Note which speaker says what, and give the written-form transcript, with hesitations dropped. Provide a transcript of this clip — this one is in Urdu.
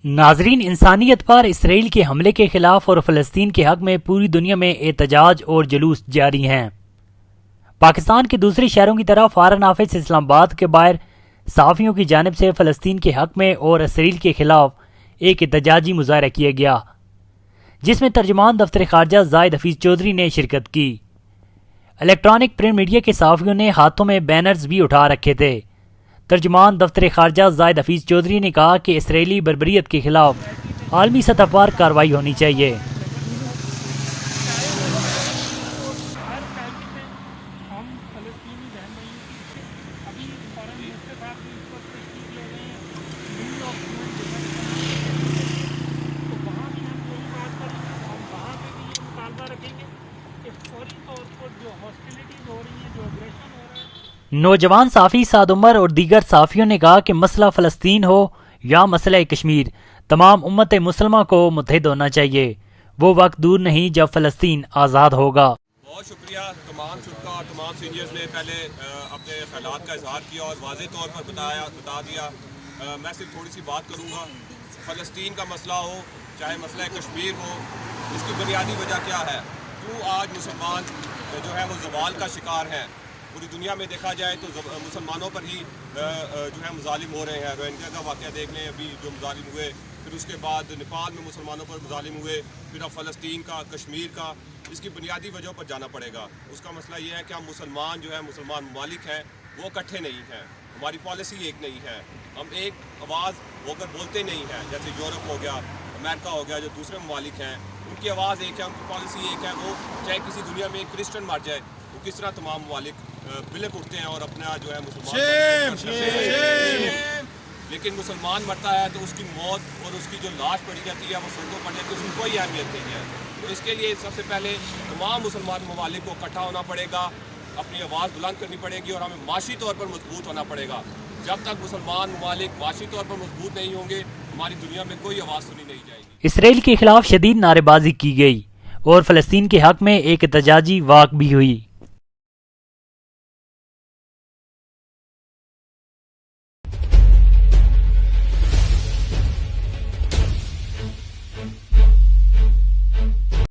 Speaker 1: ناظرین، انسانیت پر اسرائیل کے حملے کے خلاف اور فلسطین کے حق میں پوری دنیا میں احتجاج اور جلوس جاری ہیں۔ پاکستان کے دوسرے شہروں کی طرح فارن آفس اسلام آباد کے باہر صحافیوں کی جانب سے فلسطین کے حق میں اور اسرائیل کے خلاف ایک احتجاجی مظاہرہ کیا گیا، جس میں ترجمان دفتر خارجہ زاہد حفیظ چودھری نے شرکت کی۔ الیکٹرانک پرنٹ میڈیا کے صحافیوں نے ہاتھوں میں بینرز بھی اٹھا رکھے تھے۔ ترجمان دفتر خارجہ زاہد حفیظ چودھری نے کہا کہ اسرائیلی بربریت کے خلاف عالمی سطح پر کارروائی ہونی چاہیے۔ نوجوان صحافی سعد عمر اور دیگر صحافیوں نے کہا کہ مسئلہ فلسطین ہو یا مسئلہ کشمیر، تمام امت مسلمہ کو متحد ہونا چاہیے۔ وہ وقت دور نہیں جب فلسطین آزاد ہوگا۔
Speaker 2: بہت شکریہ تمام شرکا اور تمام سینئرز نے پہلے اپنے خیالات کا اظہار کیا اور واضح طور پر بتا دیا۔ میں صرف تھوڑی سی بات کروں گا۔ فلسطین کا مسئلہ ہو چاہے مسئلہ کشمیر ہو، اس کی بنیادی وجہ کیا ہے؟ کیوں آج مسلمان جو ہے وہ زوال کا شکار ہیں؟ پوری دنیا میں دیکھا جائے تو مسلمانوں پر ہی جو ہے مظالم ہو رہے ہیں۔ روہنگیا کا واقعہ دیکھ لیں، ابھی جو مظالم ہوئے، پھر اس کے بعد نیپال میں مسلمانوں پر مظالم ہوئے، پھر اب فلسطین کا، کشمیر کا۔ اس کی بنیادی وجہ پر جانا پڑے گا۔ اس کا مسئلہ یہ ہے کہ ہم مسلمان جو ہے مسلمان ممالک ہیں وہ اکٹھے نہیں ہیں، ہماری پالیسی ایک نہیں ہے، ہم ایک آواز ہو کر بولتے نہیں ہیں۔ جیسے یورپ ہو گیا، امریکہ ہو گیا، جو دوسرے ممالک ہیں ان کی آواز ایک ہے، ان کی پالیسی ایک ہے۔ وہ چاہے کسی دنیا میں ایک کرسچن مر جائے، وہ کس طرح تمام ممالک بلک اٹھتے ہیں اور اپنا جو ہے مسلمان لیکن مسلمان مرتا ہے تو اس کی موت اور اس کی جو لاش پڑی جاتی ہے وہ سڑکوں پڑ جاتی ہے، اس کی کوئی اہمیت نہیں ہے۔ تو اس کے لیے سب سے پہلے تمام مسلمان ممالک کو اکٹھا ہونا پڑے گا، اپنی آواز بلند کرنی پڑے گی اور ہمیں معاشی طور پر مضبوط ہونا پڑے گا۔ جب تک مسلمان ممالک معاشی طور پر مضبوط نہیں ہوں گے، ہماری دنیا میں کوئی آواز سنی نہیں جائے گی۔
Speaker 1: اسرائیل کے خلاف شدید نعرے بازی کی گئی اور فلسطین کے حق میں ایک احتجاجی واک بھی ہوئی۔